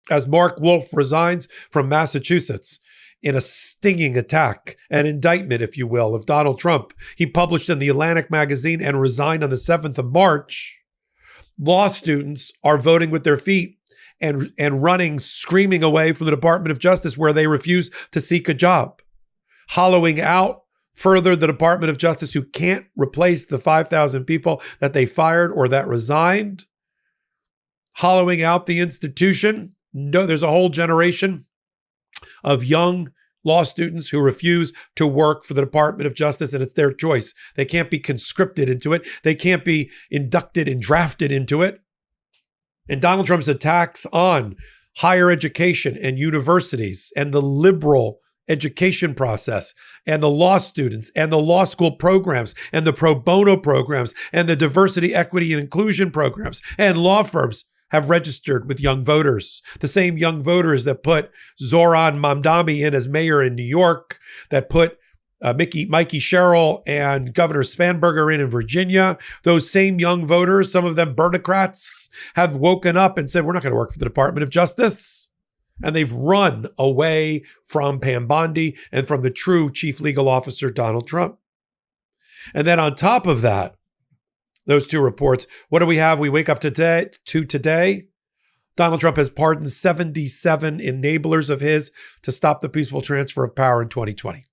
as Mark Wolf resigns from Massachusetts in a stinging attack, an indictment, if you will, of Donald Trump. He published in the Atlantic magazine and resigned on the 7th of March. Law students are voting with their feet and running, screaming away from the Department of Justice where they refuse to seek a job, hollowing out further the Department of Justice, who can't replace the 5,000 people that they fired or that resigned, hollowing out the institution. No, there's a whole generation of young law students who refuse to work for the Department of Justice, and it's their choice. They can't be conscripted into it. They can't be inducted and drafted into it. And Donald Trump's attacks on higher education and universities and the liberal education process and the law students and the law school programs and the pro bono programs and the diversity, equity, and inclusion programs and law firms have registered with young voters. The same young voters that put Zoran Mamdani in as mayor in New York, that put Mikey Sherrill and Governor Spanberger in Virginia. Those same young voters, some of them Burnocrats, have woken up and said, we're not going to work for the Department of Justice. And they've run away from Pam Bondi and from the true chief legal officer, Donald Trump. And then on top of that, those two reports, what do we have? We wake up today. Donald Trump has pardoned 77 enablers of his to stop the peaceful transfer of power in 2020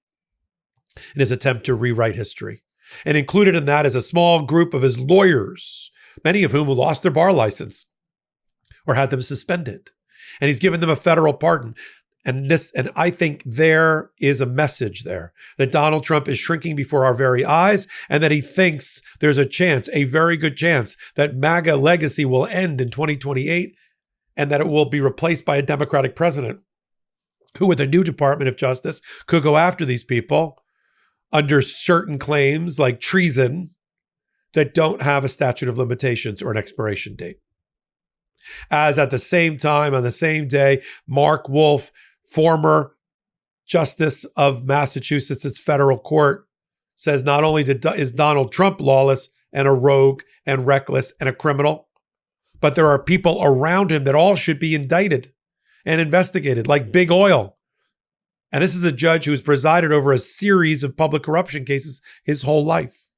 in his attempt to rewrite history. And included in that is a small group of his lawyers, many of whom lost their bar license or had them suspended. And he's given them a federal pardon. And I think there is a message there that Donald Trump is shrinking before our very eyes, and that he thinks there's a chance, a very good chance, that MAGA legacy will end in 2028 and that it will be replaced by a Democratic president who, with a new Department of Justice, could go after these people under certain claims like treason that don't have a statute of limitations or an expiration date. As at the same time, on the same day, Mark Wolf, former Justice of Massachusetts' federal court, says not only is Donald Trump lawless and a rogue and reckless and a criminal, but there are people around him that all should be indicted and investigated, like Big Oil. And this is a judge who has presided over a series of public corruption cases his whole life.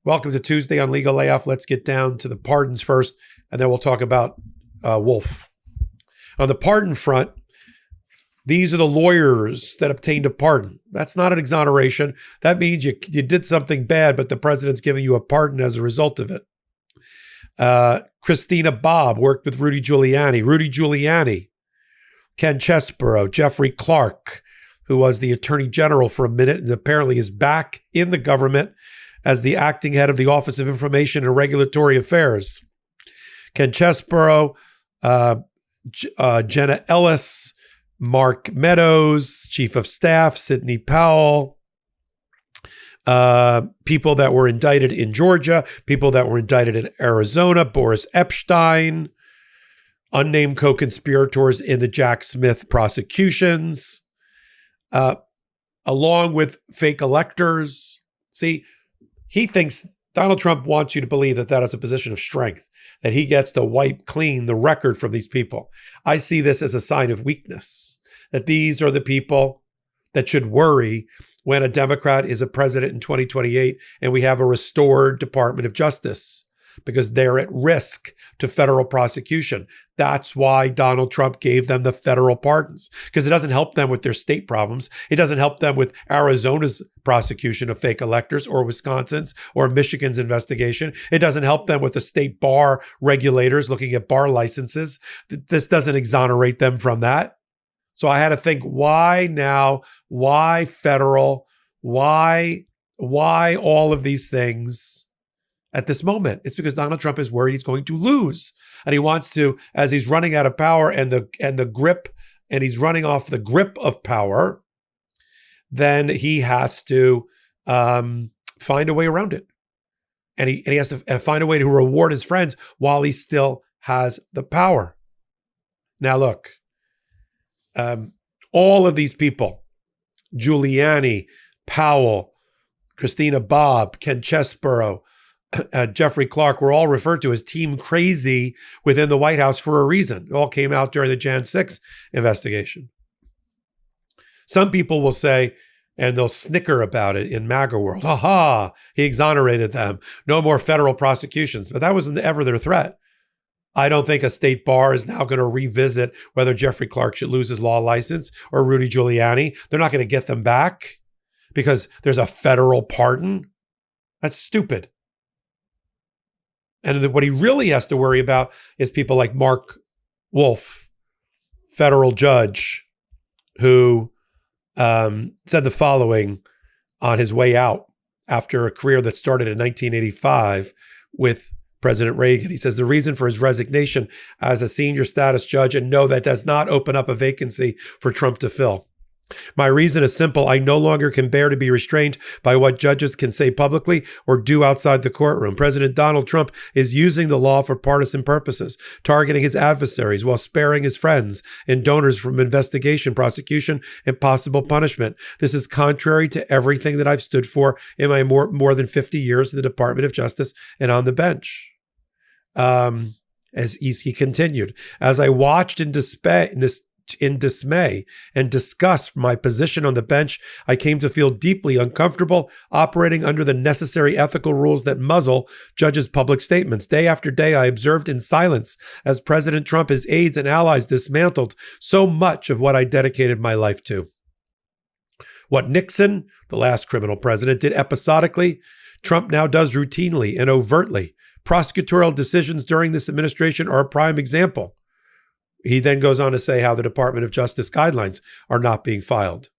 Welcome to Tuesday on Legal Layoff. Let's get down to the pardons first, and then we'll talk about Wolf. On the pardon front, these are the lawyers that obtained a pardon. That's not an exoneration. That means you did something bad, but the president's giving you a pardon as a result of it. Christina Bobb worked with Rudy Giuliani, Ken Chesebro, Jeffrey Clark, who was the attorney general for a minute and apparently is back in the government as the acting head of the Office of Information and Regulatory Affairs. Ken Chesebro, Jenna Ellis, Mark Meadows, Chief of Staff, Sidney Powell, people that were indicted in Georgia, people that were indicted in Arizona, Boris Epstein, unnamed co-conspirators in the Jack Smith prosecutions, along with fake electors. See, he thinks Donald Trump wants you to believe that that is a position of strength, that he gets to wipe clean the record from these people. I see this as a sign of weakness, that these are the people that should worry when a Democrat is a president in 2028 and we have a restored Department of Justice, because they're at risk to federal prosecution. That's why Donald Trump gave them the federal pardons, because it doesn't help them with their state problems. It doesn't help them with Arizona's prosecution of fake electors or Wisconsin's or Michigan's investigation. It doesn't help them with the state bar regulators looking at bar licenses. This doesn't exonerate them from that. So I had to think, why now? Why federal? Why all of these things at this moment? It's because Donald Trump is worried he's going to lose. And he wants to, as he's running out of power and the grip, and he's running off the grip of power, then he has to find a way around it. And he has to find a way to reward his friends while he still has the power. Now look, all of these people, Giuliani, Powell, Christina Bobb, Ken Chesebro, Jeffrey Clark were all referred to as team crazy within the White House for a reason. It all came out during the Jan 6 investigation. Some people will say, and they'll snicker about it in MAGA world, aha, he exonerated them. No more federal prosecutions. But that wasn't ever their threat. I don't think a state bar is now going to revisit whether Jeffrey Clark should lose his law license or Rudy Giuliani. They're not going to get them back because there's a federal pardon. That's stupid. And what he really has to worry about is people like Mark Wolf, federal judge, who said the following on his way out after a career that started in 1985 with President Reagan. He says the reason for his resignation as a senior status judge, and no, that does not open up a vacancy for Trump to fill. My reason is simple. I no longer can bear to be restrained by what judges can say publicly or do outside the courtroom. President Donald Trump is using the law for partisan purposes, targeting his adversaries while sparing his friends and donors from investigation, prosecution, and possible punishment. This is contrary to everything that I've stood for in my more than 50 years in the Department of Justice and on the bench. As he continued, as I watched in dismay and disgust my position on the bench, I came to feel deeply uncomfortable operating under the necessary ethical rules that muzzle judges' public statements. Day after day, I observed in silence as President Trump, his aides, and allies dismantled so much of what I dedicated my life to. What Nixon, the last criminal president, did episodically, Trump now does routinely and overtly. Prosecutorial decisions during this administration are a prime example. He then goes on to say how the Department of Justice guidelines are not being filed.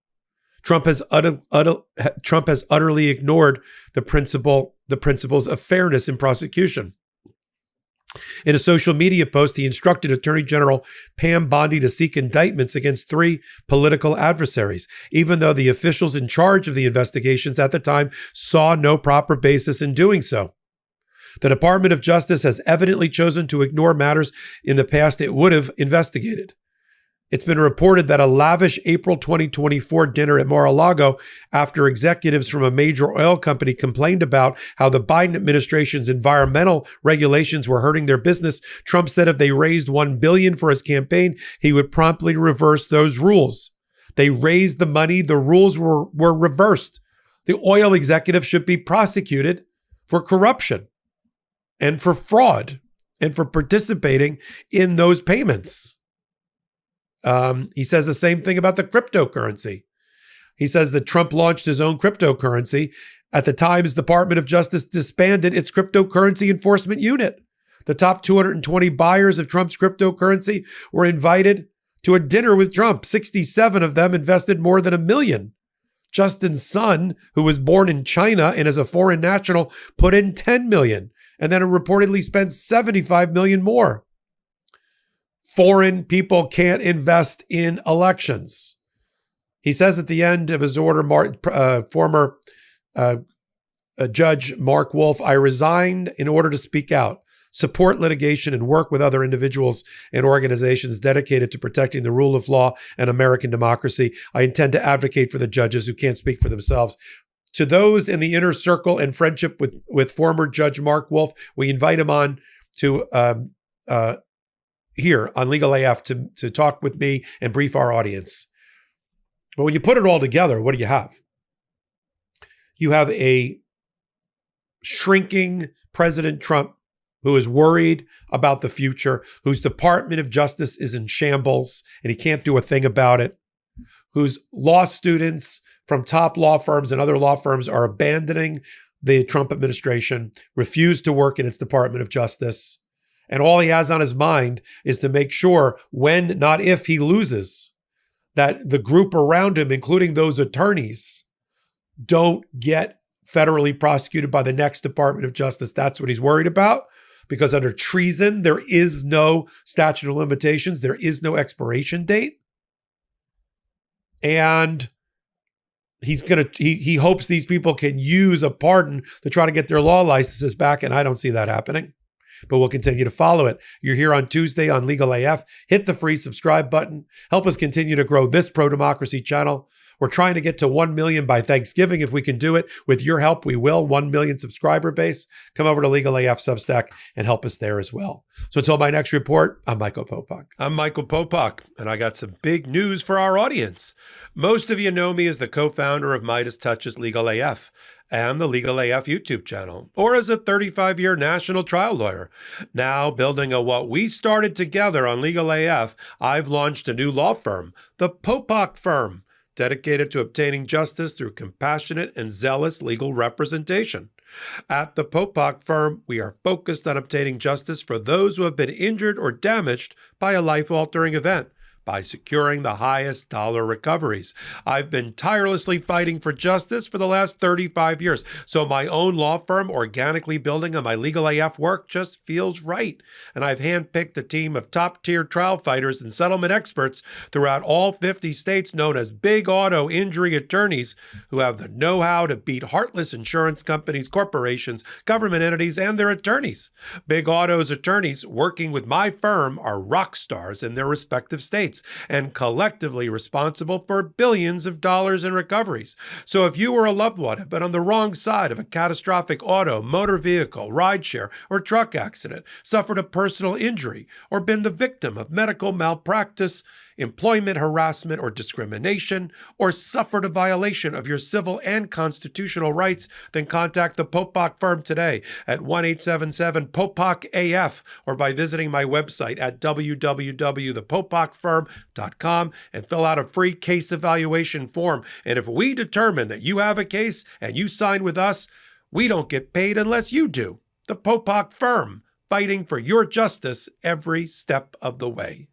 Trump has utterly ignored the principles of fairness in prosecution. In a social media post, he instructed Attorney General Pam Bondi to seek indictments against 3 political adversaries, even though the officials in charge of the investigations at the time saw no proper basis in doing so. The Department of Justice has evidently chosen to ignore matters in the past it would have investigated. It's been reported that a lavish April 2024 dinner at Mar-a-Lago, after executives from a major oil company complained about how the Biden administration's environmental regulations were hurting their business, Trump said if they raised $1 billion for his campaign, he would promptly reverse those rules. They raised the money, the rules were reversed. The oil executive should be prosecuted for corruption and for fraud and for participating in those payments. He says the same thing about the cryptocurrency. He says that Trump launched his own cryptocurrency. At the time, his Department of Justice disbanded its cryptocurrency enforcement unit. The top 220 buyers of Trump's cryptocurrency were invited to a dinner with Trump. 67 of them invested more than $1 million. Justin's son, who was born in China and is a foreign national, put in $10 million. And then it reportedly spent $75 million more. Foreign people can't invest in elections. He says at the end of his order, former Judge Mark Wolf, I resigned in order to speak out, support litigation, and work with other individuals and organizations dedicated to protecting the rule of law and American democracy. I intend to advocate for the judges who can't speak for themselves. To those in the inner circle and friendship with former Judge Mark Wolf, we invite him on to here on Legal AF to talk with me and brief our audience. But when you put it all together, what do you have? You have a shrinking President Trump who is worried about the future, whose Department of Justice is in shambles and he can't do a thing about it, whose law students from top law firms and other law firms are abandoning the Trump administration, refuse to work in its Department of Justice. And all he has on his mind is to make sure when, not if, he loses, that the group around him, including those attorneys, don't get federally prosecuted by the next Department of Justice. That's what he's worried about, because under treason, there is no statute of limitations. There is no expiration date. And he hopes these people can use a pardon to try to get their law licenses back, and I don't see that happening. but we'll continue to follow it. You're here on Tuesday on Legal AF. Hit the free subscribe button. Help us continue to grow this pro-democracy channel. We're trying to get to 1 million by Thanksgiving. If we can do it with your help, we will. 1 million subscriber base. Come over to Legal AF Substack and help us there as well. So until my next report, I'm Michael Popak. I'm Michael Popak, and I got some big news for our audience. Most of you know me as the co-founder of Midas Touch's Legal AF and the Legal AF YouTube channel, or as a 35-year national trial lawyer. Now, building on what we started together on Legal AF, I've launched a new law firm, the Popak Firm, dedicated to obtaining justice through compassionate and zealous legal representation. At the Popak Firm, we are focused on obtaining justice for those who have been injured or damaged by a life-altering event, by securing the highest dollar recoveries. I've been tirelessly fighting for justice for the last 35 years, so my own law firm organically building on my Legal AF work just feels right. And I've handpicked a team of top-tier trial fighters and settlement experts throughout all 50 states known as big auto injury attorneys who have the know-how to beat heartless insurance companies, corporations, government entities, and their attorneys. Big Auto's attorneys working with my firm are rock stars in their respective states and collectively responsible for billions of dollars in recoveries. So if you or a loved one have been on the wrong side of a catastrophic auto, motor vehicle, rideshare, or truck accident, suffered a personal injury, or been the victim of medical malpractice, employment harassment or discrimination, or suffered a violation of your civil and constitutional rights, then contact the Popak Firm today at 1-877-POPAK-AF or by visiting my website at www.thepopakfirm.com and fill out a free case evaluation form. And if we determine that you have a case and you sign with us, we don't get paid unless you do. The Popak Firm, fighting for your justice every step of the way.